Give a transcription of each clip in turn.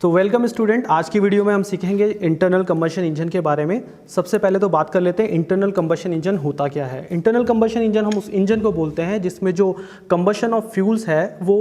तो welcome student, आज की वीडियो में हम सीखेंगे इंटरनल कंबशन इंजन के बारे में। सबसे पहले तो बात कर लेते हैं इंटरनल कंबशन इंजन होता क्या है। इंटरनल कंबशन इंजन हम उस इंजन को बोलते हैं जिसमें जो कंबशन ऑफ फ्यूल्स है वो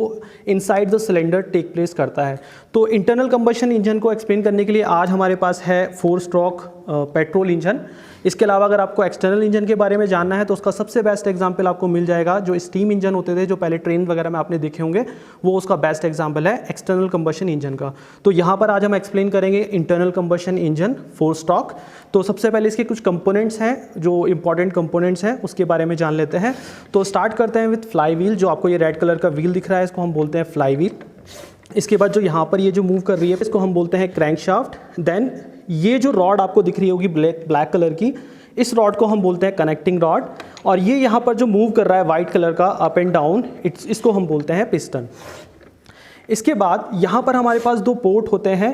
inside the cylinder take place करता है। तो इंटरनल कंबशन इंजन को एक्सप्लेन करने के लिए आज हमारे पास है 4 स्ट्रोक पेट्रोल इंजन। इसके अलावा अगर आपको एक्सटर्नल इंजन के बारे में जानना है तो उसका सबसे बेस्ट एग्जांपल आपको मिल जाएगा जो स्टीम इंजन होते थे, जो पहले ट्रेन वगैरह में आपने देखे होंगे, वो उसका बेस्ट एग्जांपल है एक्सटर्नल कंबशन इंजन का। तो यहाँ पर आज हम एक्सप्लेन करेंगे इंटरनल कंबशन इंजन 4 स्ट्रोक। तो सबसे पहले इसके कुछ कंपोनेंट्स हैं, जो इंपॉर्टेंट कंपोनेंट्स हैं उसके बारे में जान लेते हैं। तो स्टार्ट करते हैं विथ फ्लाई व्हील। जो आपको ये रेड कलर का व्हील दिख रहा है इसको हम बोलते हैं फ्लाई व्हील। इसके बाद जो यहाँ पर ये जो मूव कर रही है इसको हम बोलते हैं क्रैंकशाफ्ट। देन ये जो रॉड आपको दिख रही होगी ब्लैक कलर की, इस रॉड को हम बोलते हैं कनेक्टिंग रॉड। और ये यहाँ पर जो मूव कर रहा है वाइट कलर का अप एंड डाउन, इसको हम बोलते हैं पिस्टन। इसके बाद यहाँ पर हमारे पास 2 पोर्ट होते हैं,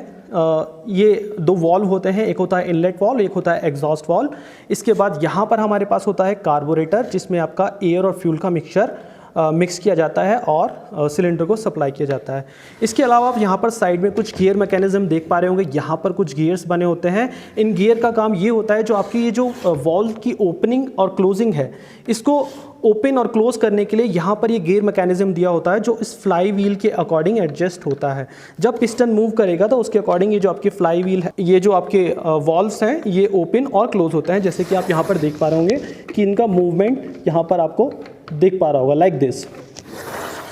ये 2 वॉल्व होते हैं, एक होता है इनलेट वॉल्व, एक होता है एग्जॉस्ट वॉल्व। इसके बाद यहाँ पर हमारे पास होता है कार्बोरेटर जिसमें आपका एयर और फ्यूल का मिक्सचर मिक्स किया जाता है और सिलेंडर को सप्लाई किया जाता है। इसके अलावा आप यहाँ पर साइड में कुछ गियर मैकेनिज्म देख पा रहे होंगे। यहाँ पर कुछ गियर्स बने होते हैं। इन गियर का काम ये होता है जो आपकी ये जो वॉल्व की ओपनिंग और क्लोजिंग है इसको ओपन और क्लोज करने के लिए यहाँ पर ये गियर मैकेनिज्म दिया होता है जो इस फ्लाई व्हील के अकॉर्डिंग एडजस्ट होता है। जब पिस्टन मूव करेगा तो उसके अकॉर्डिंग ये जो आपकी फ्लाई व्हील है, ये जो आपके वॉल्व्स हैं ये ओपन और क्लोज होते हैं। जैसे कि आप यहाँ पर देख पा रहे होंगे कि इनका मूवमेंट यहाँ पर आपको दिख पा रहा होगा लाइक दिस।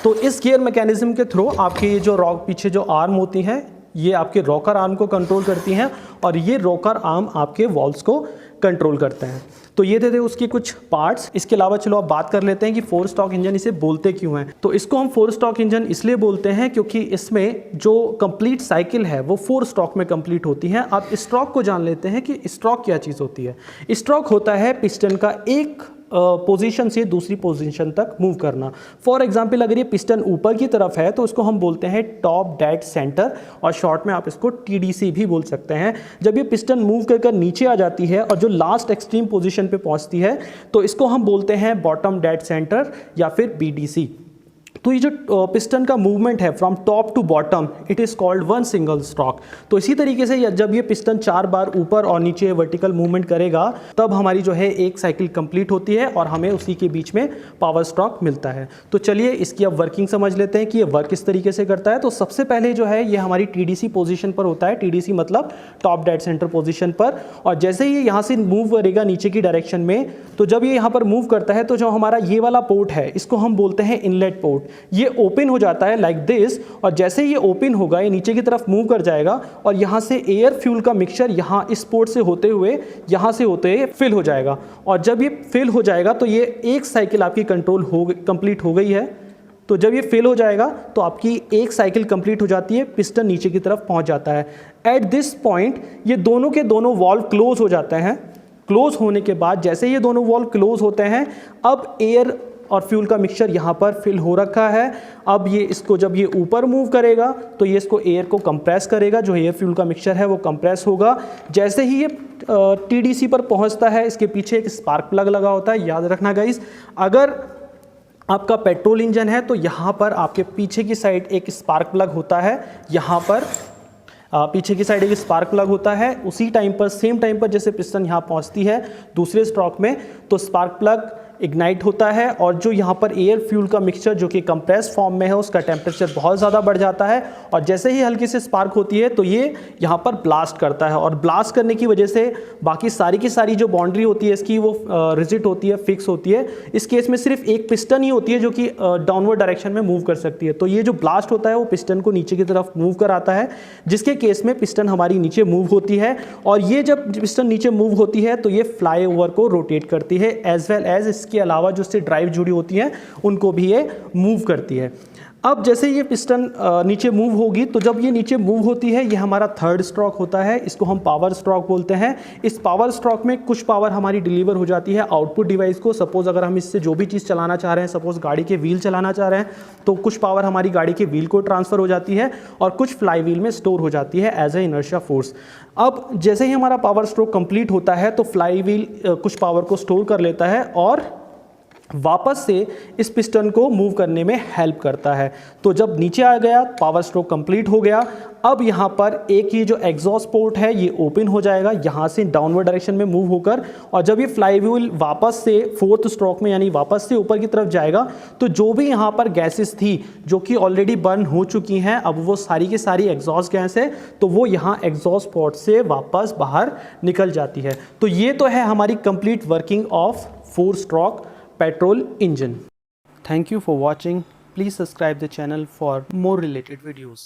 तो इस गियर मैकेनिज्म के थ्रू आपकी ये जो पीछे जो आर्म होती हैं ये आपके रॉकर आर्म को कंट्रोल करती हैं और ये रॉकर आर्म आपके वॉल्व्स को कंट्रोल करते हैं। तो ये थे उसके कुछ पार्ट्स। इसके अलावा चलो अब बात कर लेते हैं कि 4 स्ट्रोक इंजन इसे बोलते क्यों हैं। तो इसको हम 4 स्ट्रोक इंजन इसलिए बोलते हैं क्योंकि इसमें जो कंप्लीट साइकिल है वो 4 स्ट्रोक में कंप्लीट होती है। अब स्ट्रोक को जान लेते हैं कि स्ट्रोक क्या चीज़ होती है। स्ट्रोक होता है पिस्टन का एक पोजीशन से दूसरी पोजीशन तक मूव करना। फॉर एग्जांपल अगर ये पिस्टन ऊपर की तरफ है तो इसको हम बोलते हैं टॉप डेड सेंटर और शॉर्ट में आप इसको टीडीसी भी बोल सकते हैं। जब ये पिस्टन मूव कर नीचे आ जाती है और जो लास्ट एक्सट्रीम पोजीशन पे पहुंचती है तो इसको हम बोलते हैं बॉटम डेड सेंटर या फिर बीडीसी। तो ये जो पिस्टन का मूवमेंट है from top to bottom it is called 1 single stroke. तो इसी तरीके से जब ये पिस्टन 4 बार ऊपर और नीचे वर्टिकल मूवमेंट करेगा तब हमारी जो है एक साइकिल कंप्लीट होती है और हमें उसी के बीच में पावर स्ट्रोक मिलता है। तो चलिए इसकी अब वर्किंग समझ लेते हैं कि ये वर्क किस तरीके से करता है। तो सबसे पहले जो है ये हमारी टीडीसी पोजीशन पर होता है। टीडीसी मतलब टॉप डेड सेंटर पोजीशन पर। और जैसे ही यहाँ से मूव करेगा नीचे की डायरेक्शन में, तो जब ये यहाँ पर मूव करता है तो जो हमारा ये वाला पोर्ट है इसको हम बोलते हैं इनलेट पोर्ट। ये ओपन हो जाता है लाइक दिस और जैसे ये ओपन होगा ये नीचे की तरफ मूव कर जाएगा और यहाँ से एयर फ्यूल का मिक्सचर यहाँ इस पोर्ट से होते हुए यहाँ से होते हुए फिल हो जाएगा। और जब ये फिल हो जाएगा तो ये एक साइकिल आपकी कंप्लीट हो गई है। तो जब ये फिल हो जाएगा तो आपकी एक साइकिल कंप्लीट हो जाती है, पिस्टन नीचे की तरफ पहुँच जाता है। एट दिस पॉइंट ये दोनों के दोनों वॉल्व क्लोज हो जाते हैं। क्लोज होने के बाद जैसे ये दोनों वॉल्व क्लोज होते हैं अब एयर और फ्यूल का मिक्सचर यहाँ पर फिल हो रखा है। अब ये इसको जब ये ऊपर मूव करेगा तो ये इसको एयर को कंप्रेस करेगा, जो एयर फ्यूल का मिक्सचर है वो कंप्रेस होगा। जैसे ही ये टीडीसी पर पहुँचता है इसके पीछे एक स्पार्क प्लग लगा होता है। याद रखना गाइस, अगर आपका पेट्रोल इंजन है तो यहाँ पर आपके पीछे की साइड एक स्पार्क प्लग होता है। यहाँ पर पीछे की साइड एक स्पार्क प्लग होता है। उसी टाइम पर सेम टाइम पर जैसे पिस्टन यहाँ पहुँचती है दूसरे स्ट्रोक में तो स्पार्क प्लग इग्नाइट होता है और जो यहाँ पर एयर फ्यूल का मिक्सचर जो कि कंप्रेस फॉर्म में है उसका टेम्परेचर बहुत ज़्यादा बढ़ जाता है और जैसे ही हल्की से स्पार्क होती है तो ये यहाँ पर ब्लास्ट करता है। और ब्लास्ट करने की वजह से बाकी सारी की सारी जो बाउंड्री होती है इसकी वो रिजिड होती है, फिक्स होती है। इस केस में सिर्फ एक पिस्टन ही होती है जो कि डाउनवर्ड डायरेक्शन में मूव कर सकती है। तो ये जो ब्लास्ट होता है वो पिस्टन को नीचे की तरफ मूव कराता है, जिसके केस में पिस्टन हमारी नीचे मूव होती है। और ये जब पिस्टन नीचे मूव होती है तो ये फ्लाई ओवर को रोटेट करती है एज वेल एज के अलावा जो इससे ड्राइव जुड़ी होती हैं उनको भी ये मूव करती है। अब जैसे ये पिस्टन नीचे मूव होगी तो जब ये नीचे मूव होती है ये हमारा 3rd स्ट्रोक होता है। इसको हम पावर स्ट्रोक बोलते हैं। इस पावर स्ट्रोक में कुछ पावर हमारी डिलीवर हो जाती है आउटपुट डिवाइस को। सपोज अगर हम इससे जो भी चीज़ चलाना चाह रहे हैं, सपोज गाड़ी के व्हील चलाना चाह रहे हैं तो कुछ पावर हमारी गाड़ी के व्हील को ट्रांसफ़र हो जाती है और कुछ फ्लाई व्हील में स्टोर हो जाती है एज ए इनर्शिया फोर्स। अब जैसे ही हमारा पावर स्ट्रोक कंप्लीट होता है तो फ्लाई व्हील कुछ पावर को स्टोर कर लेता है और वापस से इस पिस्टन को मूव करने में हेल्प करता है। तो जब नीचे आ गया, पावर स्ट्रोक कंप्लीट हो गया। अब यहाँ पर एक ये जो एग्जॉस्ट पोर्ट है ये ओपन हो जाएगा, यहाँ से डाउनवर्ड डायरेक्शन में मूव होकर, और जब ये फ्लाईव्हील वापस से फोर्थ स्ट्रोक में यानी वापस से ऊपर की तरफ जाएगा तो जो भी यहाँ पर गैसेस थी जो कि ऑलरेडी बर्न हो चुकी हैं, अब वो सारी की सारी एग्जॉस्ट गैस है तो वो यहाँ एग्जॉस्ट पोर्ट से वापस बाहर निकल जाती है। तो ये तो है हमारी complete working of 4 stroke petrol engine. Thank you for watching. Please subscribe the channel for more related videos.